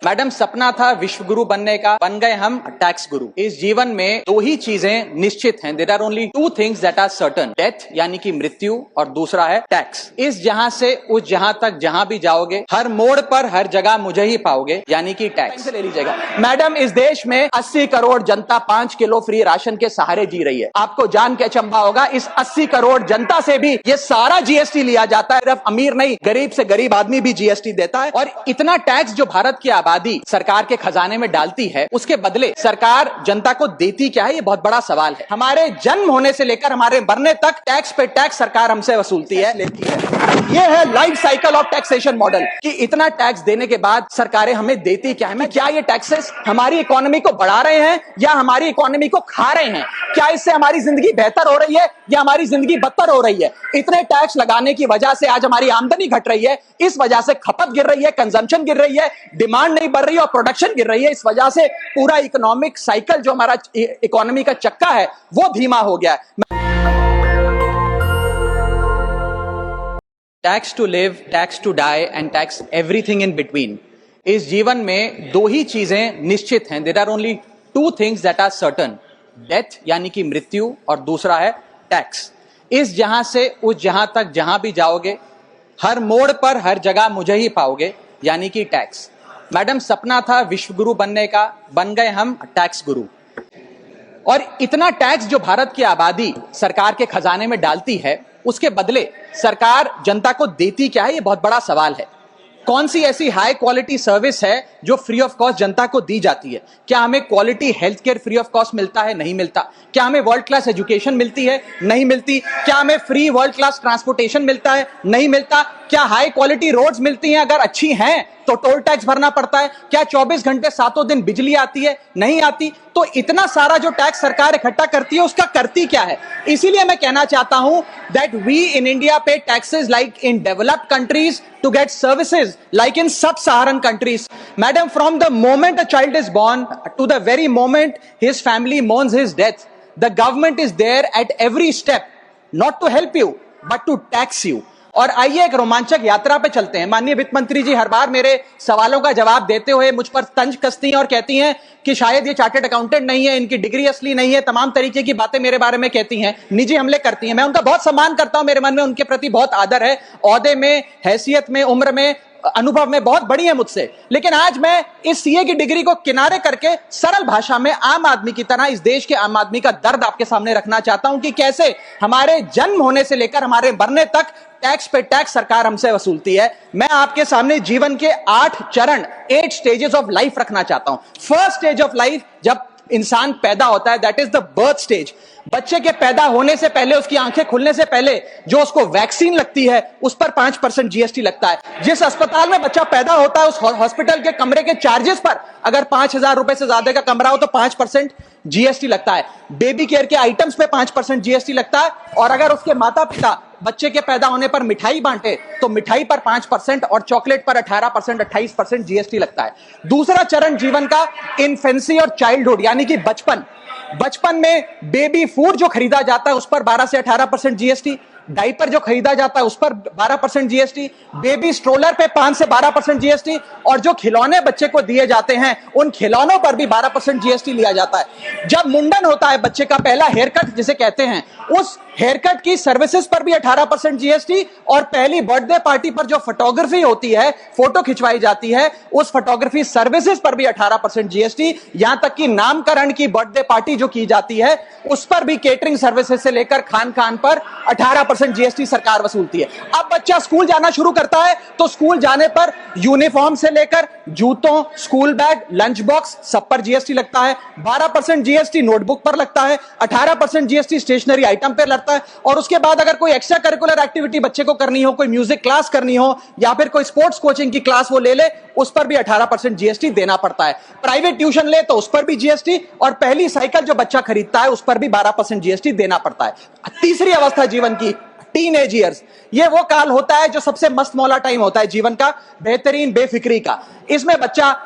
Madam, सपना था विश्व गुरु बनने का, बन गए हम टैक्स गुरु। इस जीवन में दो ही चीजें निश्चित हैं। There are only two things that are certain, death यानी कि मृत्यु, और दूसरा है टैक्स। इस जहां से उस जहां तक जहां भी जाओगे, हर मोड़ पर हर जगह मुझे ही पाओगे, यानी कि टैक्स ले लीजिएगा। मैडम, इस देश में 80 करोड़ जनता 5 किलो फ्री राशन के सहारे जी रही है। आपको जान के अचंभा होगा, इस 80 करोड़ जनता से भी ये सारा जीएसटी लिया जाता है। सिर्फ अमीर नहीं, गरीब से गरीब आदमी भी जीएसटी देता है। और इतना टैक्स जो भारत की आबादी सरकार के खजाने में डालती है, उसके बदले सरकार जनता को देती क्या है, ये बहुत बड़ा सवाल है। हमारे जन्म होने से लेकर हमारे मरने तक टैक्स पे टैक्स सरकार हमसे वसूलती है, लेती है। ये है life cycle of taxation model, कि इतना टैक्स देने के बाद सरकारें हमें देती क्या है। क्या ये टैक्सेस हमारी इकोनॉमी को बढ़ा रहे हैं या हमारी इकोनॉमी को खा रहे हैं? क्या इससे हमारी जिंदगी बेहतर हो रही है या हमारी जिंदगी बदतर हो रही है? इतने टैक्स लगाने की वजह से आज हमारी आमदनी घट रही है, इस वजह से खपत गिर रही है, कंजम्पशन गिर रही है, डिमांड नहीं बढ़ रही है और प्रोडक्शन गिर रही है। इस वजह से पूरा इकोनॉमिक साइकिल, जो हमारा इकोनॉमी का चक्का है, वो धीमा हो गया है। Tax to live, tax to die and tax everything in between. इस जीवन में दो ही चीजें निश्चित हैं। There are only two things that are certain, death यानी कि मृत्यु, और दूसरा है टैक्स। इस जहां से उस जहां तक जहां भी जाओगे, हर मोड़ पर हर जगह मुझे ही पाओगे, यानी कि टैक्स। मैडम, सपना था विश्व गुरु बनने का, बन गए हम टैक्स गुरु। और इतना टैक्स जो भारत की आबादी सरकार के खजाने में डालती है, उसके बदले सरकार जनता को देती क्या है, ये बहुत बड़ा सवाल है। कौन सी ऐसी हाई क्वालिटी सर्विस है जो फ्री ऑफ कॉस्ट जनता को दी जाती है? क्या हमें quality health care free of cost मिलता है? नहीं मिलता। क्या हमें वर्ल्ड क्लास एजुकेशन मिलती है? नहीं मिलती। क्या हमें फ्री वर्ल्ड क्लास ट्रांसपोर्टेशन मिलता है? नहीं मिलता। क्या हाई क्वालिटी रोड्स मिलती हैं? अगर अच्छी हैं तो टोल टैक्स भरना पड़ता है। क्या 24 घंटे 7 दिन बिजली आती है? नहीं आती। तो इतना सारा जो टैक्स सरकार इकट्ठा करती है, उसका करती क्या है? इसीलिए मैं कहना चाहता हूं दैट वी इन इंडिया पे taxes like in developed countries to get services like in sub-Saharan countries. Madam, from the moment a child is born to the very moment his family mourns his death, the government is there at every step, not to help you, but to tax you. और आइए एक रोमांचक यात्रा पे चलते हैं। माननीय वित्त मंत्री जी हर बार मेरे सवालों का जवाब देते हुए मुझ पर तंज कसती हैं और कहती हैं कि शायद ये चार्टर्ड अकाउंटेंट नहीं है, इनकी डिग्री असली नहीं है, तमाम तरीके की बातें मेरे बारे में कहती हैं, निजी हमले करती हैं। मैं उनका बहुत सम्मान करता हूं, मेरे मन में उनके प्रति बहुत आदर है। ओहदे में, हैसियत में, उम्र में, अनुभव में बहुत बड़ी है मुझसे। लेकिन आज मैं इस सीए की डिग्री को किनारे करके सरल भाषा में आम आदमी की तरह इस देश के आम आदमी का दर्द आपके सामने रखना चाहता हूं कि कैसे हमारे जन्म होने से लेकर हमारे मरने तक टैक्स पे टैक्स सरकार हमसे वसूलती है। मैं आपके सामने जीवन के 8 चरण, 8 स्टेजेस ऑफ लाइफ रखना चाहता हूं। फर्स्ट स्टेज ऑफ लाइफ, जब इंसान पैदा होता है, that is the birth stage. बच्चे के पैदा होने से पहले, उसकी आंखें खुलने से पहले जो उसको वैक्सीन लगती है, उस पर 5% जीएसटी लगता है। जिस अस्पताल में बच्चा पैदा होता है, उस हॉस्पिटल के कमरे के चार्जेस पर अगर 5,000 रुपए से ज्यादा का कमरा हो तो 5% जीएसटी लगता है। बेबी केयर के आइटम्स पे 5% जीएसटी लगता है। और अगर उसके माता पिता बच्चे के पैदा होने पर मिठाई बांटे तो मिठाई पर 5% और चॉकलेट पर 18%, 28% जीएसटी लगता है। दूसरा चरण जीवन का इन्फेंसी और चाइल्डहुड, यानी कि बचपन। बचपन में बेबी फूड जो खरीदा जाता है उस पर 12 से 18% जीएसटी, डाइपर जो खरीदा जाता है उस पर 12% जीएसटी, बेबी स्ट्रोलर पे 5 से 12% जीएसटी, और जो खिलौने बच्चे को दिए जाते हैं उन खिलौनों पर भी 12% जीएसटी लिया जाता है। जब मुंडन होता है बच्चे का, पहला हेयर कट जिसे कहते हैं, उस हेयर कट की सर्विसेज पर भी 18% जीएसटी, और पहली बर्थडे पार्टी पर जो फोटोग्राफी होती है, फोटो खिंचवाई जाती है, उस फोटोग्राफी सर्विसेज पर भी 18% जीएसटी। यहां तक कि नामकरण की बर्थडे पार्टी जो की जाती है उस पर भी केटरिंग सर्विसेज से लेकर खान खान पर 18% जीएसटी सरकार वसूलती है। अब बच्चा स्कूल जाना शुरू करता है तो स्कूल जाने पर यूनिफॉर्म से लेकर जूतों, स्कूल बैग, लंच बॉक्स, सब पर जीएसटी लगता है। 12% जीएसटी नोटबुक पर लगता है, 18% जीएसटी स्टेशनरी आइटम पर लगता है। और उसके बाद अगर कोई एक्स्ट्रा करिकुलर एक्टिविटी बच्चे को करनी हो, कोई म्यूजिक क्लास करनी हो या फिर कोई स्पोर्ट्स कोचिंग की क्लास वो ले, उस पर भी 18% जीएसटी देना पड़ता है। प्राइवेट ट्यूशन ले तो उस पर भी जीएसटी, और पहली साइकिल जो बच्चा खरीदता है उस पर भी 12% जीएसटी देना पड़ता है। तीसरी अवस्था जीवन की, टीनेज ईयर्स, ये वो काल होता है जो सबसे मस्त मौला टाइम होता है जीवन का, बेहतरीन बेफिक्री का। इसमें बच्चा,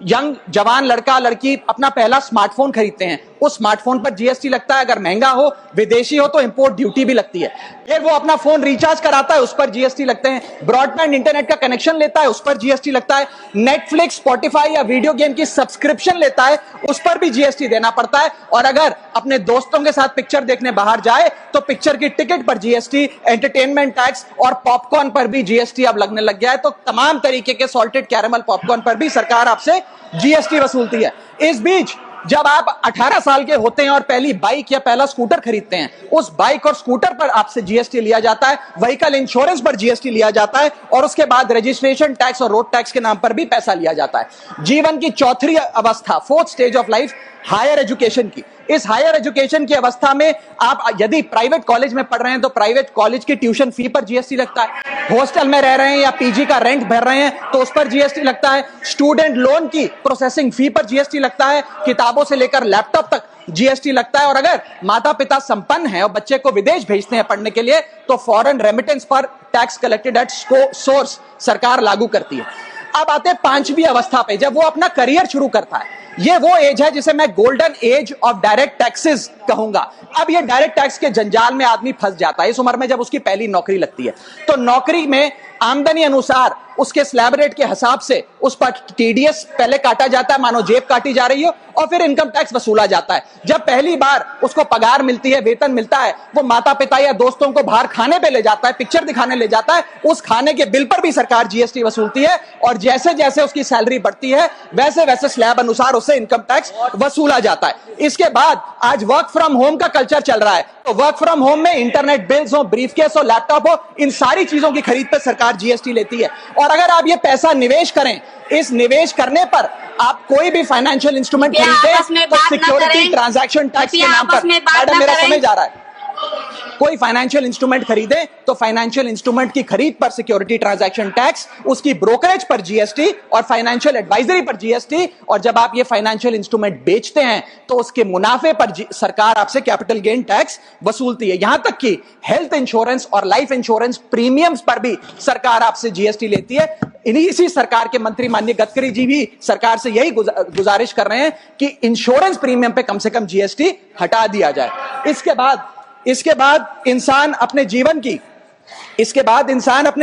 यंग जवान लड़का लड़की अपना पहला स्मार्टफोन खरीदते हैं। उस स्मार्टफोन पर जीएसटी लगता है, अगर महंगा हो, विदेशी हो तो इंपोर्ट ड्यूटी भी लगती है। फिर वो अपना फोन रिचार्ज कराता है, उस पर जीएसटी लगते हैं। ब्रॉडबैंड इंटरनेट का कनेक्शन लेता है, उस पर जीएसटी लगता है। नेटफ्लिक्स, स्पॉटिफाई या वीडियो गेम की सब्सक्रिप्शन लेता है, उस पर भी जीएसटी देना पड़ता है। और अगर अपने दोस्तों के साथ पिक्चर देखने बाहर जाए तो पिक्चर की टिकट पर जीएसटी, एंटरटेनमेंट टैक्स और पॉपकॉर्न पर भी जीएसटी अब लगने लग गया है। तो तमाम तरीके के सॉल्टेड कैरेमल पॉपकॉर्न पर भी सरकार आपसे जीएसटी वसूलती है। इस बीच जब आप 18 साल के होते हैं और पहली बाइक या पहला स्कूटर खरीदते हैं, उस बाइक और स्कूटर पर आपसे जीएसटी लिया जाता है, व्हीकल इंश्योरेंस पर जीएसटी लिया जाता है और उसके बाद रजिस्ट्रेशन टैक्स और रोड टैक्स के नाम पर भी पैसा लिया जाता है। जीवन की चौथी अवस्था, fourth stage of life, higher education की। इस हायर एजुकेशन की अवस्था में आप यदि प्राइवेट कॉलेज में पढ़ रहे हैं तो प्राइवेट कॉलेज की ट्यूशन फी पर जीएसटी लगता है। हॉस्टल में रह रहे हैं या पीजी का रेंट भर रहे हैं तो उस पर जीएसटी लगता है। स्टूडेंट लोन की प्रोसेसिंग फी पर जीएसटी लगता है। किताबों से लेकर लैपटॉप तक जीएसटी लगता है। और अगर माता पिता संपन्न हैं और बच्चे को विदेश भेजते हैं पढ़ने के लिए तो फॉरेन रेमिटेंस पर टैक्स कलेक्टेड एट सोर्स सरकार लागू करती है। अब आते हैं पांचवी अवस्था पे, जब वो अपना करियर शुरू करता है। ये वो एज है जिसे मैं golden age of direct taxes कहूंगा। अब ये डायरेक्ट टैक्स के जंजाल में आदमी फंस जाता है इस उम्र में, जब उसकी पहली नौकरी लगती है। तो नौकरी में आमदनी अनुसार उसके स्लैब रेट के हिसाब से उस पर टीडीएस पहले काटा जाता है, मानो जेब काटी जा रही हो, और फिर इनकम टैक्स वसूला जाता है। जब पहली बार उसको पगार मिलती है, वेतन मिलता है, वो माता पिता या दोस्तों को बाहर खाने पे ले जाता है, पिक्चर दिखाने ले जाता है, उस खाने के बिल पर भी सरकार जीएसटी वसूलती है। और जैसे जैसे उसकी सैलरी बढ़ती है वैसे वैसे स्लैब अनुसार उससे इनकम टैक्स वसूला जाता है। इसके बाद आज वर्क फ्रॉम होम का कल्चर चल रहा है, तो वर्क फ्रॉम होम में इंटरनेट बिल्स हो, ब्रीफकेस हो, लैपटॉप हो, इन सारी चीजों की खरीद पर सरकार जीएसटी लेती है। और अगर आप ये पैसा निवेश करें, इस निवेश करने पर आप कोई भी फाइनेंशियल इंस्ट्रूमेंट खरीदें तो सिक्योरिटी ट्रांजैक्शन टैक्स के नाम पर, मैडम मेरा समय जा रहा है, कोई फाइनेंशियल इंस्ट्रूमेंट खरीदे तो फाइनेंशियल इंस्ट्रूमेंट की खरीद पर सिक्योरिटी ट्रांजैक्शन टैक्स, उसकी ब्रोकरेज पर जीएसटी और फाइनेंशियल एडवाइजरी पर जीएसटी। और जब आप ये फाइनेंशियल इंस्ट्रूमेंट बेचते हैं तो उसके मुनाफे पर सरकार आपसे कैपिटल गेन टैक्स वसूलती है। यहां तक कि हेल्थ इंश्योरेंस और लाइफ इंश्योरेंस प्रीमियम्स पर भी सरकार आपसे जीएसटी लेती है। इसी सरकार के मंत्री माननीय गडकरी जी भी सरकार से यही गुजारिश कर रहे हैं कि इंश्योरेंस प्रीमियम पे कम से कम जीएसटी हटा दिया जाए। इसके बाद इंसान अपने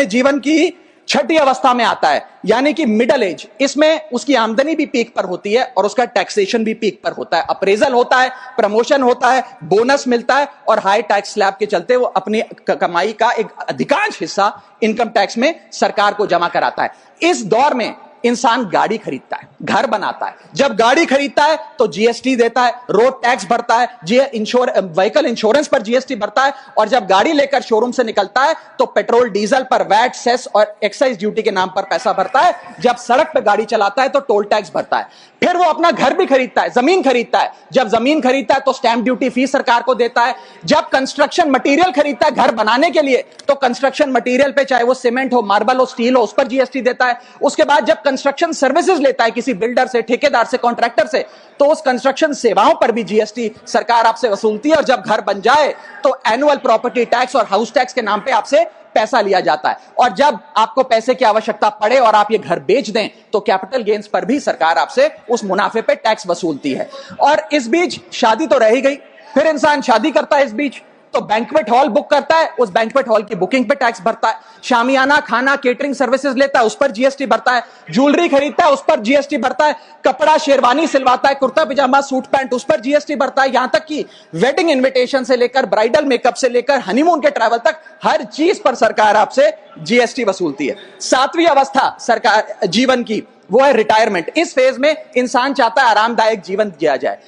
जीवन की छठी अवस्था में आता है, यानी कि मिडिल एज। इसमें उसकी आमदनी भी पीक पर होती है और उसका टैक्सेशन भी पीक पर होता है। अप्रेजल होता है, प्रमोशन होता है, बोनस मिलता है और हाई टैक्स स्लैब के चलते वो अपनी कमाई का एक अधिकांश हिस्सा इनकम टैक्स में सरकार को जमा कराता है। इस दौर में इंसान गाड़ी खरीदता है, घर बनाता है। जब गाड़ी खरीदता है तो जीएसटी देता है, रोड टैक्स भरता है, व्हीकल इंश्योरेंस पर जीएसटी भरता है। और जब गाड़ी लेकर शोरूम से निकलता है तो पेट्रोल डीजल पर वैट, सेस और एक्साइज ड्यूटी के नाम पर पैसा भरता है। जब सड़क पर गाड़ी चलाता है तो टोल टैक्स भरता है। फिर वो अपना घर भी खरीदता है, जमीन खरीदता है। जब जमीन खरीदता है तो स्टैंप ड्यूटी फीस सरकार को देता है। जब कंस्ट्रक्शन मटेरियल खरीदता है घर बनाने के लिए तो कंस्ट्रक्शन मटेरियल पे, चाहे वो सीमेंट हो, मार्बल हो, स्टील हो, उस पर जीएसटी देता है। उसके बाद जब कंस्ट्रक्शन सर्विसेज लेता है किसी बिल्डर से, ठेकेदार से, कॉन्ट्रैक्टर से, तो उस कंस्ट्रक्शन सेवाओं पर भी जीएसटी सरकार आपसे वसूलती है। और जब घर बन जाए तो एनुअल प्रॉपर्टी टैक्स और हाउस टैक्स के नाम पे आपसे पैसा लिया जाता है। और जब आपको पैसे की आवश्यकता पड़े और आप ये घर बेच दें तो कैपिटल गेन्स पर भी सरकार आपसे उस मुनाफे पे टैक्स वसूलती है। और इस बीच शादी तो रह ही गई, फिर इंसान शादी करता है, इस बीच तो बैंक्वेट हॉल बुक करता है, उस बैंक्वेट हॉल की बुकिंग पे टैक्स भरता है। शामियाना, खाना, केटरिंग सर्विसेज लेता है, उस पर जीएसटी भरता है। ज्वेलरी खरीदता है, उस पर जीएसटी भरता है। कपड़ा, शेरवानी सिलवाता है, कुर्ता पजामा, सूट पैंट, उस पर जीएसटी भरता है। यहां तक कि वेडिंग इनविटेशन से लेकर, ब्राइडल मेकअप से लेकर, हनीमून के ट्रैवल तक हर चीज पर सरकार आपसे जीएसटी वसूलती है। सातवीं अवस्था सरकार जीवन की, वो है रिटायरमेंट। इस फेज में इंसान चाहता है आरामदायक जीवन जिया जाए,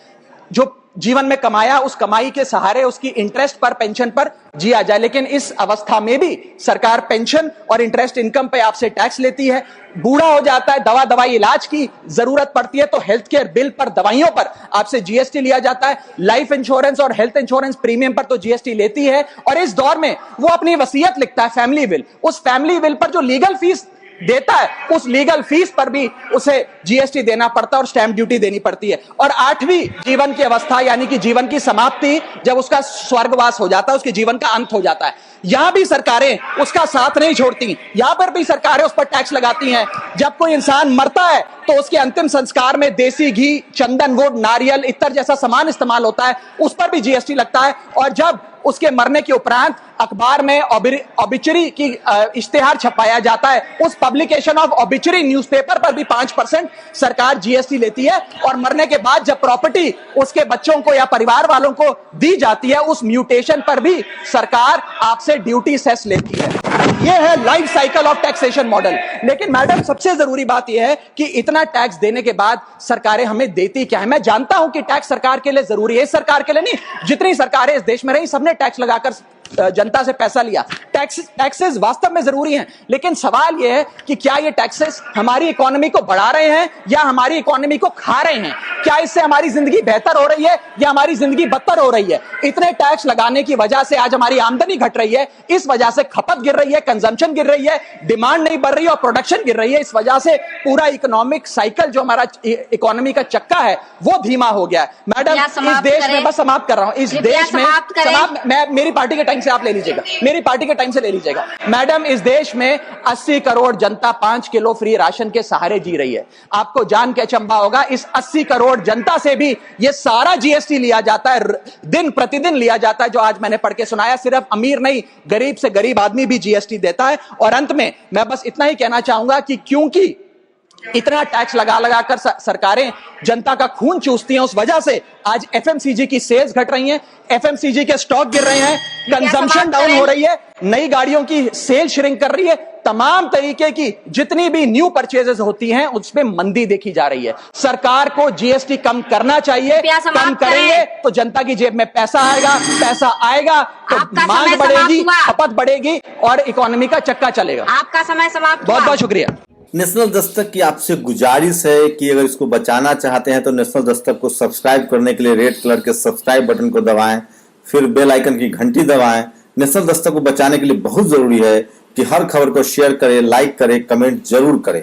जो जीवन में कमाया उस कमाई के सहारे उसकी इंटरेस्ट पर, पेंशन पर जिया जाए। लेकिन इस अवस्था में भी सरकार पेंशन और इंटरेस्ट इनकम पे आपसे टैक्स लेती है। बूढ़ा हो जाता है, दवाई इलाज की जरूरत पड़ती है तो हेल्थ केयर बिल पर, दवाइयों पर आपसे जीएसटी लिया जाता है। लाइफ इंश्योरेंस और हेल्थ इंश्योरेंस प्रीमियम पर तो जीएसटी लेती है। और इस दौर में वो अपनी वसीयत लिखता है, फैमिली विल। उस फैमिली विल पर जो लीगल फीस देता है उस लीगल फीस पर भी उसे जीएसटी देना पड़ता है और स्टैंप ड्यूटी देनी पड़ती है। और 8वीं जीवन की अवस्था यानी कि जीवन की समाप्ति, जब उसका स्वर्गवास हो जाता है, उसके जीवन का अंत हो जाता है, यहां भी सरकारें उसका साथ नहीं छोड़ती, यहां पर भी सरकारें उस पर टैक्स लगाती हैं। जब कोई इंसान मरता है तो उसके अंतिम संस्कार में देसी घी, चंदन वुड, नारियल, इत्तर जैसा सामान इस्तेमाल होता है, उस पर भी जीएसटी लगता है। और जब उसके मरने के उपरांत अखबार में ऑबिचरी की इश्तेहार छपाया जाता है, उस पब्लिकेशन ऑफ ऑबिचरी न्यूज़पेपर पर भी 5% सरकार जीएसटी लेती है। और मरने के बाद जब प्रॉपर्टी उसके बच्चों को या परिवार वालों को दी जाती है, उस म्यूटेशन पर भी सरकार आपसे ड्यूटी सेस लेती है। यह है life cycle of taxation model. लेकिन मैडम, सबसे जरूरी बात यह है कि इतना टैक्स देने के बाद सरकारें हमें देती क्या है? मैं जानता हूं कि टैक्स सरकार के लिए जरूरी है, इस सरकार के लिए नहीं, जितनी सरकारें इस देश में रही सबने टैक्स लगाकर जनता से पैसा लिया। टैक्सेस वास्तव में जरूरी हैं, लेकिन सवाल यह है कि क्या ये टैक्सेस हमारी इकोनॉमी को बढ़ा रहे हैं या हमारी इकोनॉमी को खा रहे हैं? क्या इससे हमारी जिंदगी बेहतर हो रही है या हमारी जिंदगी बदतर हो रही है? इतने टैक्स लगाने की वजह से आज हमारी आमदनी घट रही है, इस वजह से खपत गिर रही है, कंजम्पशन गिर रही है, डिमांड नहीं बढ़ रही है और प्रोडक्शन गिर रही है। इस वजह से पूरा इकोनॉमिक साइकिल, जो हमारा इकोनॉमी का चक्का है, वो धीमा हो गया है। मैडम, इस देश में, बस समाप्त कर रहा हूं, इस देश में मैं मेरी पार्टी के टाइम से आप ले लीजिएगा, मेरी पार्टी के टाइम से ले लीजिएगा। मैडम, इस देश में 80 करोड़ जनता 5 किलो फ्री राशन के सहारे जी रही है। आपको जान के अचंभा होगा, इस 80 करोड़ जनता से भी ये सारा जीएसटी लिया जाता है, दिन प्रतिदिन लिया जाता है, जो आज मैंने पढ़ के सुनाया। सिर्फ अमीर नहीं, गरीब से गरीब आदमी भी जीएसटी देता है। और अंत में मैं बस इतना ही कहना चाहूंगा कि क्योंकि इतना टैक्स लगा कर सरकारें जनता का खून चूसती हैं, उस वजह से आज एफएमसीजी की सेल्स घट रही हैं, एफएमसीजी के स्टॉक गिर रहे हैं, कंजम्पशन डाउन हो रही है, नई गाड़ियों की सेल श्रिंक कर रही है, तमाम तरीके की जितनी भी न्यू परचेजेस होती हैं उसमें मंदी देखी जा रही है। सरकार को जीएसटी कम करना चाहिए, कम करेंगे तो जनता की जेब में पैसा आएगा तो मांग बढ़ेगी, खपत बढ़ेगी और इकोनॉमी का चक्का चलेगा। आपका समय समाप्त। बहुत बहुत शुक्रिया। नेशनल दस्तक की आपसे गुजारिश है कि अगर इसको बचाना चाहते हैं तो नेशनल दस्तक को सब्सक्राइब करने के लिए रेड कलर के सब्सक्राइब बटन को दबाएं, फिर बेल आइकन की घंटी दबाएं। नेशनल दस्तक को बचाने के लिए बहुत जरूरी है कि हर खबर को शेयर करें, लाइक करें, कमेंट जरूर करें।